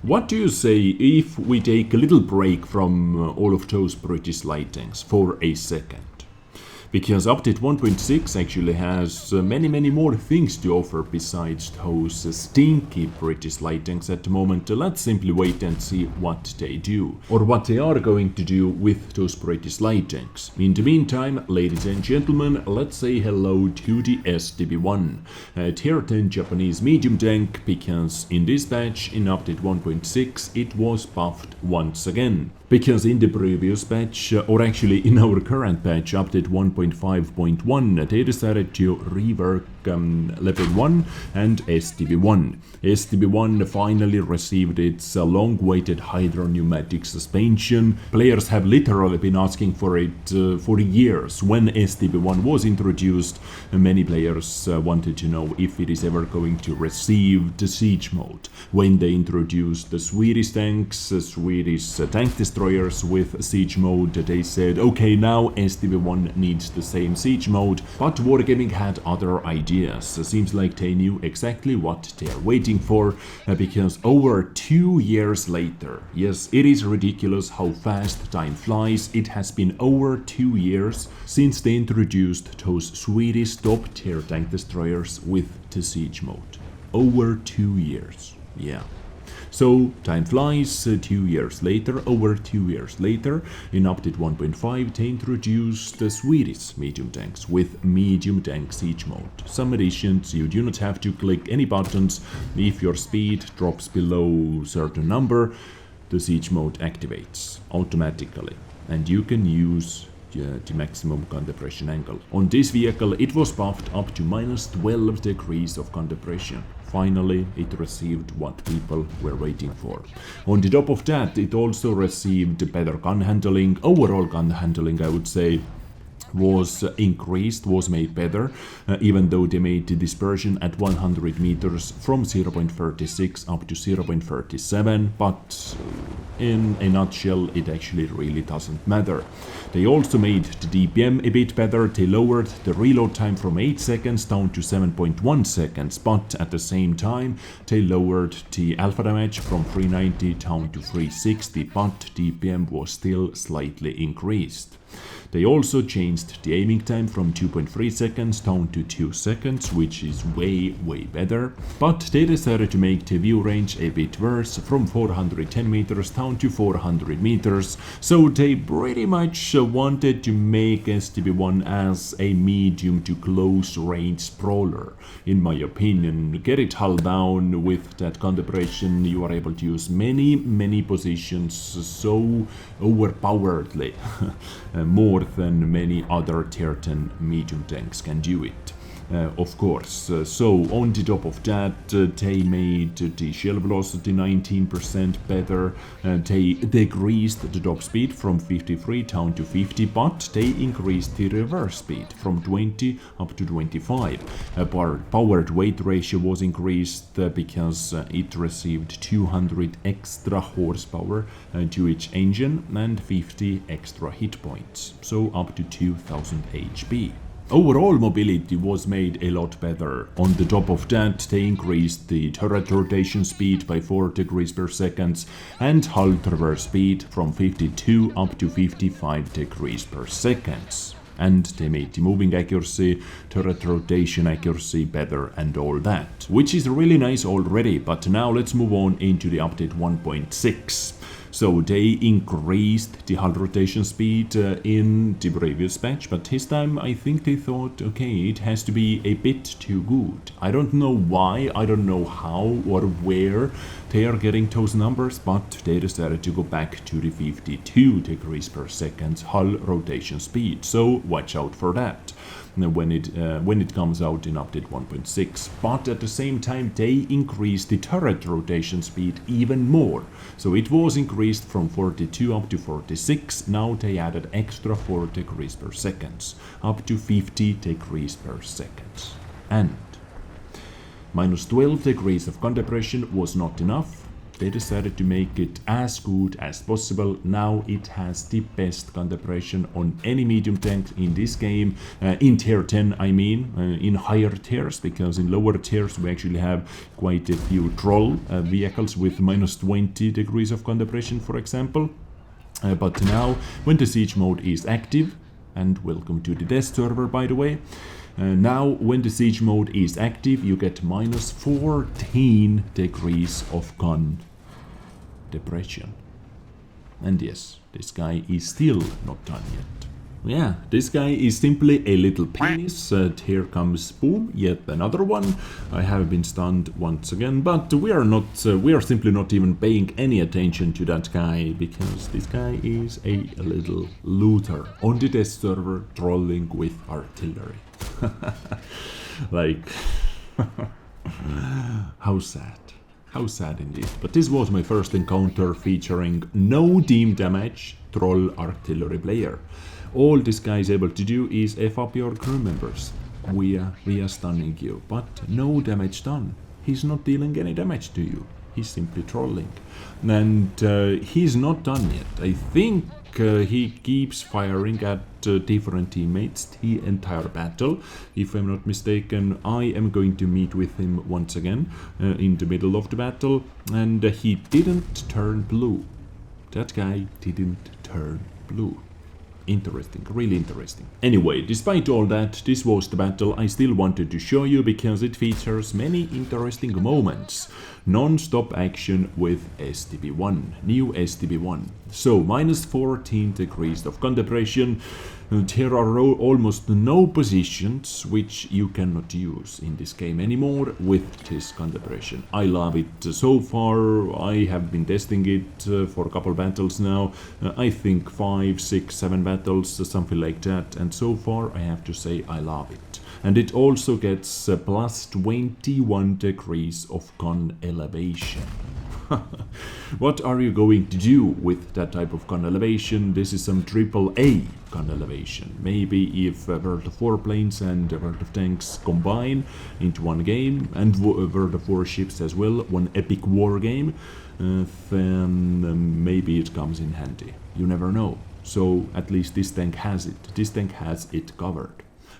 What do you say if we take a little break from all of those British lightings for a second? Because update 1.6 actually has many more things to offer besides those stinky British lightings at the moment. Let's simply wait and see what they do, or what they are going to do with those British lightings. In the meantime, ladies and gentlemen, let's say hello to the STB-1, tier 10 Japanese medium tank, because in this patch, in update 1.6, it was buffed once again. Because in the previous patch, or actually in our current patch, update 1.5.1, they decided to rework level 1 and STB-1. STB-1 finally received its long-awaited hydro-pneumatic suspension. Players have literally been asking for it for years. When STB-1 was introduced, many players wanted to know if it is ever going to receive the siege mode. When they introduced the Swedish tanks, Swedish tank destroyers with siege mode, they said, okay, now STB-1 needs the same siege mode, but Wargaming had other ideas. Seems like they knew exactly what they are waiting for, because over 2 years later, yes, it is ridiculous how fast time flies, it has been over 2 years since they introduced those Swedish top tier tank destroyers with the siege mode. Over 2 years, yeah. So time flies, 2 years later, over 2 years later, in update 1.5 they introduced the Swedish medium tanks with medium tank siege mode. Some additions: you do not have to click any buttons. If your speed drops below a certain number, the siege mode activates automatically, and you can use the maximum gun depression angle. On this vehicle it was buffed up to -12 degrees of gun depression. Finally, it received what people were waiting for. On the top of that, it also received better gun handling. Overall gun handling, I would say, was increased, was made better, even though they made the dispersion at 100 meters from 0.36 up to 0.37, but in a nutshell it actually really doesn't matter. They also made the DPM a bit better. They lowered the reload time from 8 seconds down to 7.1 seconds, but at the same time they lowered the alpha damage from 390 down to 360, but DPM was still slightly increased. They also changed the aiming time from 2.3 seconds down to 2 seconds, which is way better. But they decided to make the view range a bit worse, from 410 meters down to 400 meters. So they pretty much wanted to make STB-1 as a medium to close range sprawler. In my opinion, get it hull down with that gun depression, you are able to use many positions so overpoweredly. More than many other tier 10 medium tanks can do it. Of course. So on the top of that, they made the shell velocity 19% better. They decreased the top speed from 53 down to 50, but they increased the reverse speed from 20 up to 25. Powered weight ratio was increased because it received 200 extra horsepower to each engine and 50 extra hit points, so up to 2000 HP. Overall mobility was made a lot better. On the top of that, they increased the turret rotation speed by 4 degrees per second and hull traverse speed from 52 up to 55 degrees per second. And they made the moving accuracy, turret rotation accuracy better and all that, which is really nice already. But now let's move on into the update 1.6. So they increased the hull rotation speed in the previous patch, but this time I think they thought, okay, it has to be a bit too good. I don't know why, I don't know how or where they are getting those numbers, but they decided to go back to the 52 degrees per second hull rotation speed, so watch out for that when it comes out in update 1.6. But at the same time they increased the turret rotation speed even more, so it was increased from 42 up to 46. Now they added extra 4 degrees per second, up to 50 degrees per second. And -12 degrees of gun depression was not enough. They decided to make it as good as possible. Now it has the best gun depression on any medium tank in this game, in tier 10 I mean, in higher tiers, because in lower tiers we actually have quite a few troll vehicles with minus 20 degrees of gun depression, for example. But now when the siege mode is active, and welcome to the test server by the way, now when the siege mode is active you get minus 14 degrees of gun depression. And yes, this guy is still not done yet. Yeah, this guy is simply a little penis. Here comes boom, yet another one. I have been stunned once again, but we are simply not even paying any attention to that guy, because this guy is a little looter on the test server trolling with artillery. Like, how sad. How sad indeed. But this was my first encounter featuring no team damage troll artillery player. All this guy is able to do is F up your crew members. We are stunning you, but no damage done. He's not dealing any damage to you. He's simply trolling. And he's not done yet. I think he keeps firing at different teammates the entire battle. If I'm not mistaken, I am going to meet with him once again in the middle of the battle. And he didn't turn blue. That guy didn't turn blue. Interesting, really interesting. Anyway, despite all that, this was the battle I still wanted to show you because it features many interesting moments. Non-stop action with STB-1, new STB-1. So, minus 14 degrees of gun depression. There are almost no positions which you cannot use in this game anymore with this gun depression. I love it so far. I have been testing it for a couple battles now. I think 5, 6, 7 battles, something like that. And so far I have to say I love it. And it also gets plus 21 degrees of gun elevation. What are you going to do with that type of gun elevation? This is some AAA gun elevation. Maybe if World of Warplanes and World of Tanks combine into one game, and World of Warships as well, one epic war game, then maybe it comes in handy. You never know. So at least this tank has it. This tank has it covered.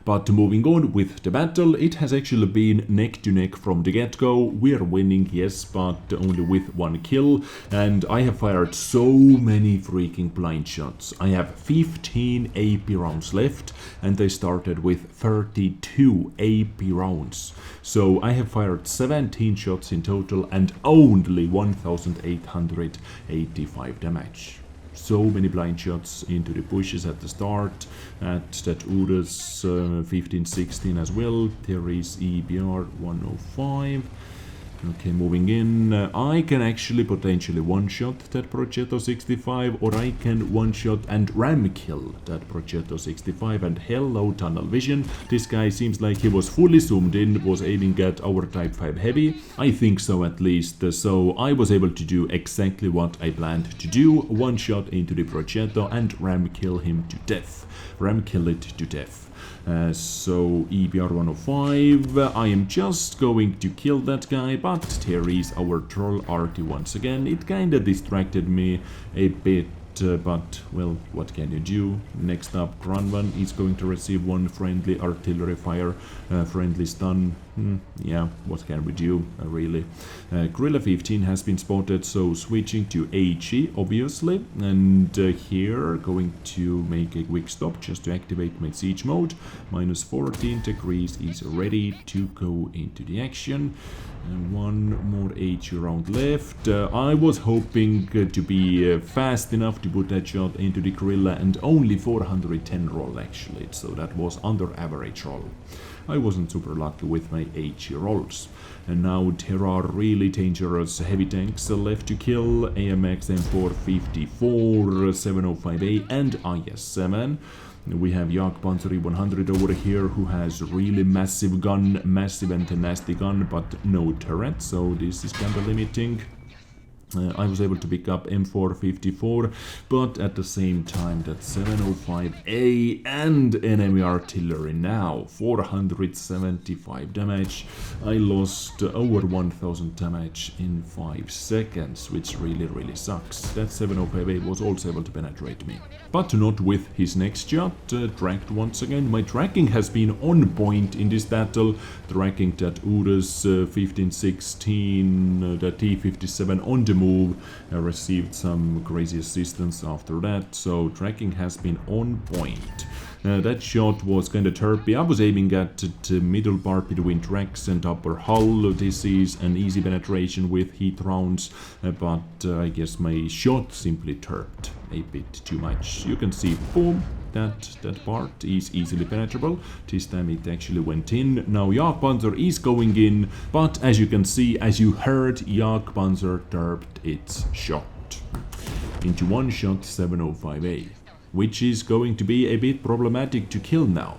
But moving on with the battle, it has actually been neck to neck from the get-go. We are winning, yes, but only with 1 kill. And I have fired so many freaking blind shots. I have 15 AP rounds left, and I started with 32 AP rounds. So I have fired 17 shots in total and only 1,885 damage. So many blind shots into the bushes at the start, at that Urus 15-16 as well. There is EBR 105. Okay, moving in. I can actually potentially one-shot that Progetto 65, or I can one-shot and ram-kill that Progetto 65, and hello tunnel vision. This guy seems like he was fully zoomed in, was aiming at our Type 5 Heavy. I think so at least, so I was able to do exactly what I planned to do. One-shot into the Progetto and ram-kill him to death. Ram-kill it to death. So EBR 105, I am just going to kill that guy, but there is our troll Arty once again. It kinda distracted me a bit, but well, what can you do? Next up, Grunvan is going to receive 1 friendly artillery fire, friendly stun. Yeah, what can we do, really? Gorilla 15 has been spotted, so switching to HE, obviously. And here, going to make a quick stop just to activate my siege mode. Minus 14 degrees is ready to go into the action. 1 more HE round left. I was hoping to be fast enough to put that shot into the gorilla, and only 410 roll actually, so that was under average roll. I wasn't super lucky with my HE rolls. And now there are really dangerous heavy tanks left to kill. AMX M454, 705A and IS-7. We have Jagdpanzer 100 over here, who has really massive gun, massive and nasty gun, but no turret, so this is kinda limiting. I was able to pick up M454, but at the same time that 705A and enemy artillery now 475 damage. I lost over 1000 damage in 5 seconds, which really sucks. That 705A was also able to penetrate me. But not with his next shot, tracked once again. My tracking has been on point in this battle, tracking that Udas 1516, the T57 on the move. I received some crazy assistance after that, so tracking has been on point. That shot was kinda terpy. I was aiming at the middle part between tracks and upper hull. This is an easy penetration with heat rounds, but I guess my shot simply terped a bit too much. You can see, boom, that part is easily penetrable. This time it actually went in. Now Jagdpanzer is going in, but as you can see, as you heard, Jagdpanzer terped its shot into one shot 705A. Which is going to be a bit problematic to kill now.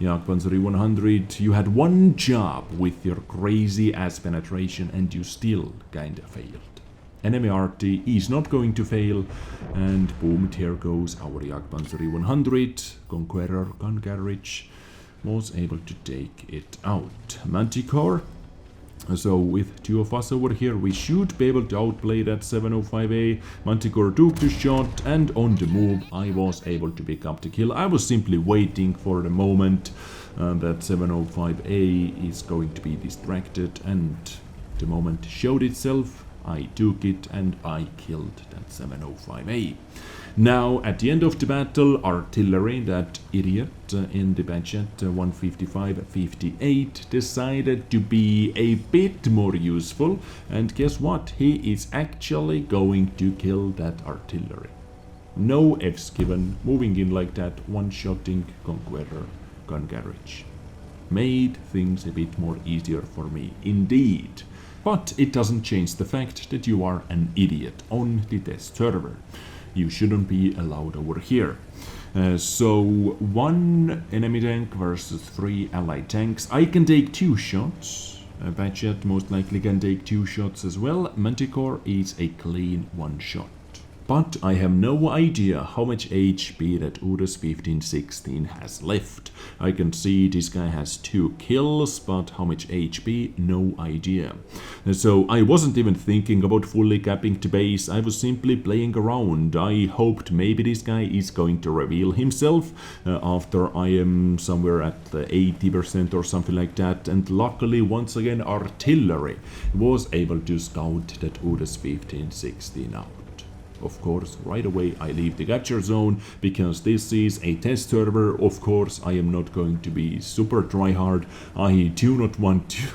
Jagdpanzer 100, you had one job with your crazy ass penetration and you still kinda failed. Enemy Arty is not going to fail, and boom, here goes our Jagdpanzer 100. Conqueror gun garage was able to take it out. Manticore. So with two of us over here, we should be able to outplay that 705A. Manticore took the shot, and on the move I was able to pick up the kill. I was simply waiting for the moment that 705A is going to be distracted, and the moment showed itself. I took it and I killed that 705A. Now, at the end of the battle, artillery, that idiot in the budget 155-58, decided to be a bit more useful, and guess what? He is actually going to kill that artillery. No Fs given, moving in like that, one-shotting Conqueror gun garage. Made things a bit more easier for me, indeed. But it doesn't change the fact that you are an idiot on the test server. You shouldn't be allowed over here. So 1 enemy tank versus 3 allied tanks. I can take 2 shots. Badget most likely can take 2 shots as well. Manticore is a clean 1 shot. But I have no idea how much HP that Udas 1516 has left. I can see this guy has 2 kills, but how much HP? No idea. So I wasn't even thinking about fully capping the base, I was simply playing around. I hoped maybe this guy is going to reveal himself after I am somewhere at 80% or something like that, and luckily once again artillery was able to scout that Udas 1516 out. Of course, right away I leave the capture zone, because this is a test server. Of course, I am not going to be super tryhard. I do not want to...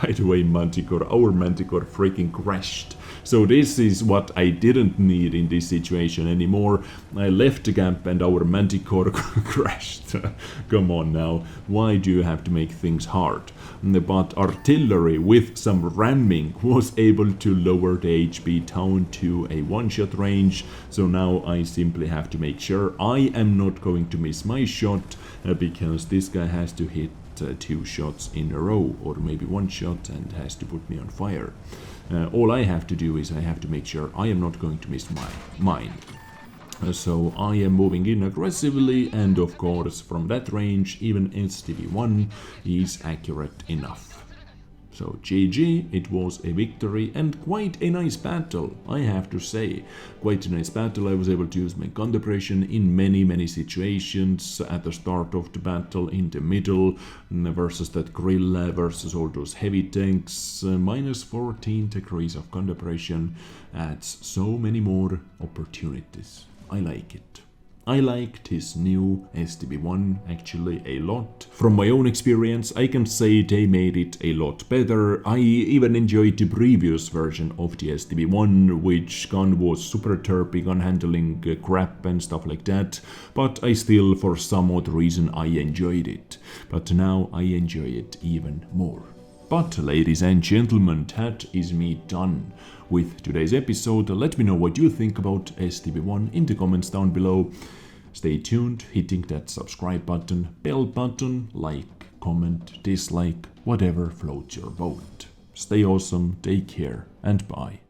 By the way, our Manticore freaking crashed. So this is what I didn't need in this situation anymore. I left the camp and our Manticore crashed. Come on now, why do you have to make things hard? But artillery with some ramming was able to lower the HP down to a one-shot range. So now I simply have to make sure I am not going to miss my shot, because this guy has to hit 2 shots in a row, or maybe 1 shot, and has to put me on fire. All I have to do is I have to make sure I am not going to miss mine. So I am moving in aggressively, and of course from that range even STB-1 is accurate enough. So GG, it was a victory and quite a nice battle, I have to say. Quite a nice battle. I was able to use my gun depression in many situations. At the start of the battle, in the middle, versus that grill, versus all those heavy tanks. Minus 14 degrees of gun depression adds so many more opportunities. I like it. I liked his new STB-1 actually a lot. From my own experience, I can say they made it a lot better. I even enjoyed the previous version of the STB-1, which gun was super terpy, gun handling crap and stuff like that, but I still, for some odd reason, I enjoyed it. But now I enjoy it even more. But ladies and gentlemen, that is me done with today's episode. Let me know what you think about STB-1 in the comments down below. Stay tuned, hitting that subscribe button, bell button, like, comment, dislike, whatever floats your boat. Stay awesome, take care, and bye.